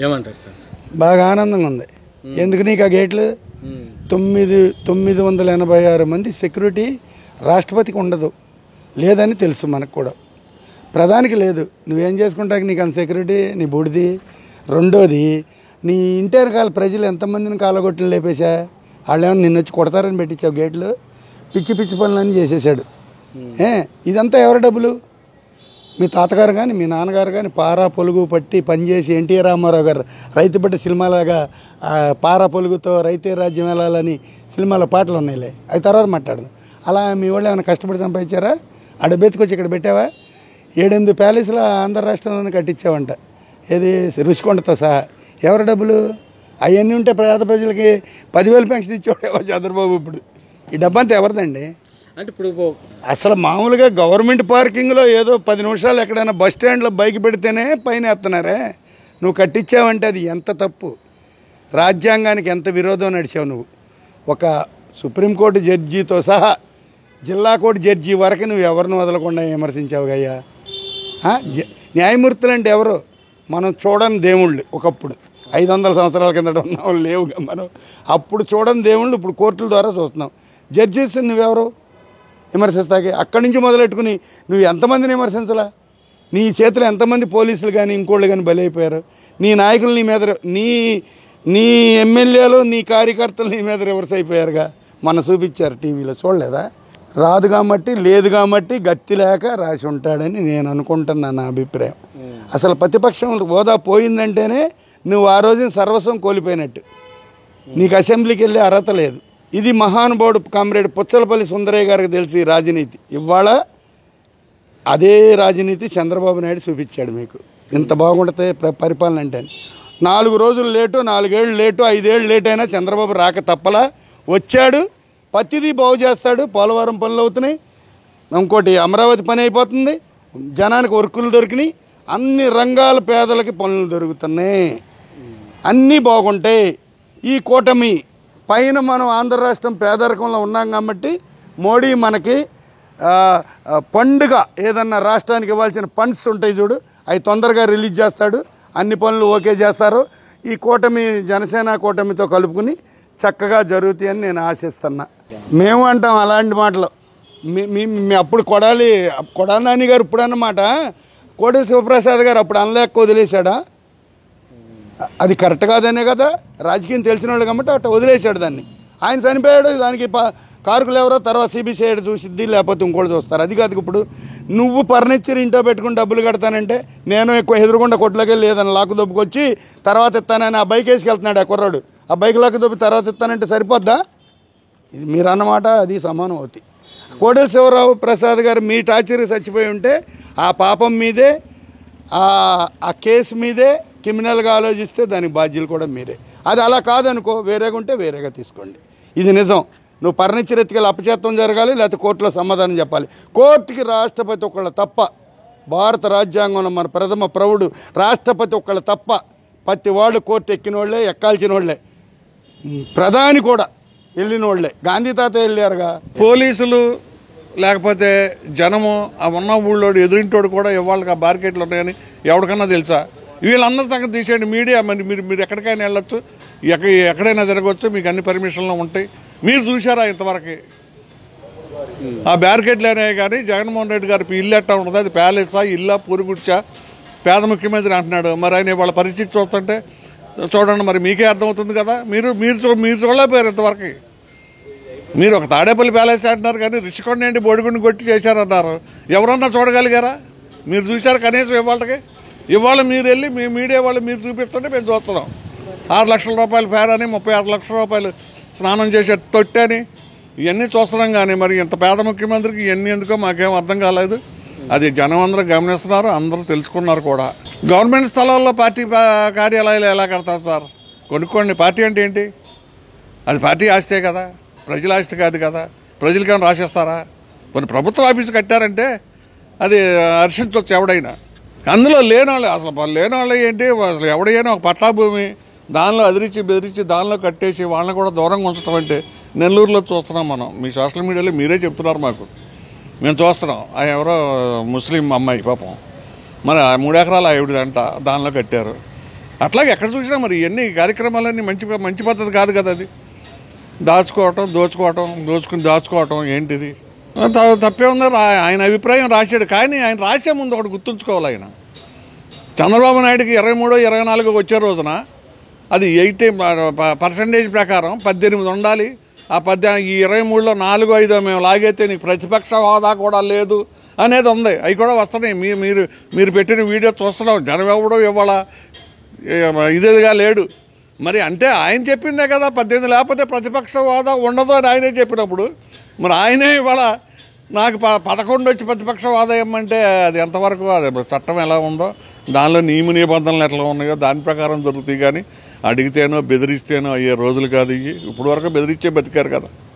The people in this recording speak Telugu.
ఏమంటారు సార్? బాగా ఆనందంగా ఉంది. ఎందుకు నీకు ఆ గేట్లు 986 మంది సెక్యూరిటీ రాష్ట్రపతికి ఉండదు, లేదని తెలుసు మనకు కూడా. ప్రధానికి లేదు. నువ్వేం చేసుకుంటాక నీకు అంత సెక్యూరిటీ నీ బుడిది. రెండోది, నీ ఇంటి వెనకాల ప్రజలు ఎంతమందిని కాలగొట్టులు లేపేశా? వాళ్ళు ఏమన్నా నిన్న వచ్చి కొడతారని పెట్టించావు గేట్లు? పిచ్చి పిచ్చి పనులన్నీ చేసేసాడు. ఇదంతా ఎవరి డబ్బులు? మీ తాతగారు కానీ మీ నాన్నగారు కానీ పారా పొలుగు పట్టి పనిచేసి ఎన్టీ రామారావు గారు రైతు బిడ్డ సినిమాలాగా పారా పొలుగుతో రైతే రాజ్యం వెళ్ళాలని సినిమాలో పాటలు ఉన్నాయిలే, అవి తర్వాత మాట్లాడదు. అలా మీ వాళ్ళు ఏమైనా కష్టపడి సంపాదించారా? ఆ డబ్బెత్తుకొచ్చి ఇక్కడ పెట్టావా? 7-8 ప్యాలెస్లు ఆంధ్ర రాష్ట్రంలోనే కట్టించావంట, ఏది రుషికొండతో సహా. ఎవరి డబ్బులు? అవన్నీ ఉంటే పేద ప్రజలకి 10,000 పెన్షన్ ఇచ్చేవాడు చంద్రబాబు. ఇప్పుడు ఈ డబ్బంతా ఎవరిదండి? అంటే ఇప్పుడు అసలు మామూలుగా గవర్నమెంట్ పార్కింగ్లో ఏదో 10 నిమిషాలు ఎక్కడైనా బస్ స్టాండ్లో బైక్ పెడితేనే పైన ఎత్తున్నారే. నువ్వు కట్టించావంటే అది ఎంత తప్పు, రాజ్యాంగానికి ఎంత విరోధం నడిచావు నువ్వు. ఒక సుప్రీంకోర్టు జడ్జితో సహా జిల్లా కోర్టు జడ్జి వరకు నువ్వు ఎవరిని వదలకుండా విమర్శించావు అయ్యా. న్యాయమూర్తులు అంటే ఎవరు? మనం చూడని దేవుళ్ళు. ఒకప్పుడు 500 సంవత్సరాల కిందట ఉన్న వాళ్ళు లేవుగా మనం. అప్పుడు చూడని దేవుళ్ళు ఇప్పుడు కోర్టుల ద్వారా చూస్తున్నాం. జడ్జెస్ నువ్వెవరు విమర్శిస్తాకి? అక్కడి నుంచి మొదలెట్టుకుని నువ్వు ఎంతమందిని విమర్శించలా? నీ చేతిలో ఎంతమంది పోలీసులు కానీ ఇంకోళ్ళు కానీ బలైపోయారు? నీ నాయకులు నీ మీద, నీ ఎమ్మెల్యేలు నీ కార్యకర్తలు నీ మీద రివర్స్ అయిపోయారుగా. మన చూపించారు టీవీలో, చూడలేదా? రాదు కాబట్టి లేదు కాబట్టి గత్తి లేక రాసి ఉంటాడని నేను అనుకుంటున్నాను. నా అభిప్రాయం. అసలు ప్రతిపక్షం హోదా పోయిందంటేనే నువ్వు ఆ రోజున సర్వస్వం కోల్పోయినట్టు. నీకు అసెంబ్లీకి వెళ్ళే అర్హత లేదు. ఇది మహానుభావుడు కామ్రేడ్ పుచ్చలపల్లి సుందరయ్య గారికి తెలిసి రాజనీతి. ఇవాళ అదే రాజనీతి చంద్రబాబు నాయుడు చూపించాడు మీకు. ఇంత బాగుంటుంది పరిపాలన అంటే. 4 రోజులు లేటు, 4 ఏళ్ళు లేటు, 5 ఏళ్ళు లేట్ అయినా చంద్రబాబు రాక తప్పలా. వచ్చాడు, ప్రతిదీ బాగు చేస్తాడు. పోలవరం పనులు అవుతున్నాయి, ఇంకోటి అమరావతి పని అయిపోతుంది, జనానికి వర్కులు దొరికినాయి, అన్ని రంగాల పేదలకి పనులు దొరుకుతున్నాయి, అన్నీ బాగుంటాయి. ఈ కూటమి పైన మనం ఆంధ్ర రాష్ట్రం పేదరికంలో ఉన్నాం కాబట్టి మోడీ మనకి పండుగ ఏదన్నా రాష్ట్రానికి ఇవ్వాల్సిన ఫండ్స్ ఉంటాయి చూడు, అవి తొందరగా రిలీజ్ చేస్తాడు. అన్ని పనులు ఓకే చేస్తారు. ఈ కూటమి జనసేన కూటమితో కలుపుకుని చక్కగా జరుగుతాయని నేను ఆశిస్తున్నా. మేము అంటాం అలాంటి మాటలు. మీ అప్పుడు కొడాలి నాని గారు ఇప్పుడు అన్నమాట కోడెల శివప్రసాద్ గారు అప్పుడు అనలేక వదిలేశాడా? అది కరెక్ట్ కాదనే కదా, రాజకీయం తెలిసిన వాళ్ళు కాబట్టి అట్లా వదిలేశాడు దాన్ని. ఆయన చనిపోయాడు, దానికి కారుకులు ఎవరో తర్వాత సిబిసిఐడి చూసిద్ది, లేకపోతే ఇంకోటి చూస్తారు. అది కాదు. ఇప్పుడు నువ్వు ఫర్నిచర్ ఇంట్లో పెట్టుకుని డబ్బులు కడతానంటే నేను ఎక్కువ ఎదురుకుండా కొట్లోకి లేదని లాకు దొబ్బుకొచ్చి తర్వాత ఇస్తానని ఆ బైక్ వేసుకెళ్తున్నాడు ఆ కుర్రాడు. ఆ బైక్ లాకు దొబ్బి తర్వాత ఇస్తానంటే సరిపోద్దా? ఇది మీరు అన్నమాట అది సమానం అవుతాయి. కోడెల శివరావు ప్రసాద్ గారు మీ టార్చర్కి చచ్చిపోయి ఉంటే ఆ పాపం మీదే, ఆ కేసు మీదే క్రిమినల్గా ఆలోచిస్తే దానికి బాధ్యులు కూడా మీరే. అది అలా కాదనుకో, వేరేగా ఉంటే వేరేగా తీసుకోండి. ఇది నిజం. నువ్వు ఫర్నిచర్ ఎత్తుకెళ్ళి అపచేత్వం జరగాలి, లేకపోతే కోర్టులో సమాధానం చెప్పాలి. కోర్టుకి రాష్ట్రపతి ఒక్కళ్ళు తప్ప, భారత రాజ్యాంగంలో మన ప్రథమ ప్రౌఢుడు రాష్ట్రపతి ఒక్కళ్ళు తప్ప ప్రతి వాళ్ళు కోర్టు ఎక్కిన వాళ్ళే, ఎక్కాల్సిన వాళ్ళే. ప్రధాని కూడా వెళ్ళిన వాళ్ళే. గాంధీ తాత వెళ్ళారుగా. పోలీసులు లేకపోతే జనము ఆ ఉన్న ఊళ్ళోడు ఎదురింటోడు కూడా ఇవాళకి ఆ బార్కెట్లు ఉన్నాయని ఎవరికన్నా తెలుసా? వీళ్ళందరి సంగతి తీసేయండి. మీడియా మరి మీరు ఎక్కడికైనా వెళ్ళొచ్చు, ఎక్కడైనా తిరగవచ్చు, మీకు అన్ని పర్మిషన్లు ఉంటాయి. మీరు చూసారా ఇంతవరకు? ఆ బ్యారికేడ్లు అనేవి కానీ జగన్మోహన్ రెడ్డి గారికి ఇల్లు ఎట్టా ఉంటుంది? అది ప్యాలెసా, ఇల్లా, పూరుగుడ్చా? పేద ముఖ్యమంత్రి అంటున్నాడు. మరి ఆయన వాళ్ళ పరిస్థితి చూస్తుంటే చూడండి, మరి మీకే అర్థమవుతుంది కదా. మీరు చూడలేకపోయారు ఇంతవరకు. మీరు ఒక తాడేపల్లి ప్యాలెస్ అంటున్నారు కానీ రిషికొండ ఏంటి బోడిగుండి కొట్టి చేశారన్నారు. ఎవరన్నా చూడగలిగారా? మీరు చూశారు కనీసం ఇవాళ మీరు వెళ్ళి మీ మీడియా వాళ్ళు మీరు చూపిస్తుంటే మేము చూస్తున్నాం. 6 లక్షల రూపాయలు ఫేర్ అని, 36 లక్షల రూపాయలు స్నానం చేసే తొట్టి అని, ఇవన్నీ చూస్తున్నాం. కానీ మరి ఇంత పేద ముఖ్యమంత్రికి ఇవన్నీ ఎందుకో మాకేం అర్థం కాలేదు. అది జనం అందరూ గమనిస్తున్నారు, అందరూ తెలుసుకున్నారు కూడా. గవర్నమెంట్ స్థలాల్లో పార్టీ కార్యాలయాలు ఎలా కడతారు సార్? కొనుక్కోండి. పార్టీ అంటే ఏంటి? అది పార్టీ ఆస్తే కదా, ప్రజల ఆస్తి కాదు కదా. ప్రజలకేమైనా రాసేస్తారా? కొన్ని ప్రభుత్వ ఆఫీసు కట్టారంటే అది హర్షించవచ్చు ఎవడైనా. అందులో లేనివాళ్ళు, అసలు లేనివాళ్ళు ఏంటి, అసలు ఎవడైనా ఒక పట్టా భూమి దానిలో అదిరించి బెదిరించి దానిలో కట్టేసి వాళ్ళని కూడా దూరంగా ఉంచడం అంటే నెల్లూరులో చూస్తున్నాం మనం. మీ సోషల్ మీడియాలో మీరే చెప్తున్నారు మాకు, మేము చూస్తున్నాం. ఎవరో ముస్లిం అమ్మాయి పాపం, మరి 3 ఎకరాలు ఆవిడదంట, దానిలో కట్టారు. అట్లాగే ఎక్కడ చూసినా మరి ఇవన్నీ కార్యక్రమాలన్నీ మంచి పద్ధతి కాదు కదా. అది దాచుకోవటం దాచుకోవటం ఏంటిది? తప్పే ఉంది. ఆయన అభిప్రాయం రాశాడు, కానీ ఆయన రాసే ముందు ఒకటి గుర్తుంచుకోవాలి. ఆయన చంద్రబాబు నాయుడుకి 23, 24 వచ్చే రోజున అది 80% ప్రకారం 18 ఉండాలి. ఈ 23లో 4, 5 మేము లాగైతే నీకు ప్రతిపక్ష హోదా కూడా లేదు అనేది ఉంది. అవి కూడా వస్తున్నాయి. మీరు పెట్టిన వీడియో చూస్తున్నాం. జనం ఎవడో ఇవాళ ఇదిగా లేడు. మరి అంటే ఆయన చెప్పిందే కదా 18 లేకపోతే ప్రతిపక్ష హోదా ఉండదు అని ఆయనే చెప్పినప్పుడు, మరి ఆయనే ఇవాళ నాకు 11 వచ్చి ప్రతిపక్ష హోదా ఇవ్వమంటే అది ఎంతవరకు? అది చట్టం ఎలా ఉందో, దానిలో నిబంధనలు ఎట్లా ఉన్నాయో దాని ప్రకారం జరుగుతాయి. కానీ అడిగితేనో బెదిరిస్తేనో అయ్యే రోజులు కాదు ఇవి. ఇప్పుడు వరకు బెదిరించే బతికారు కదా.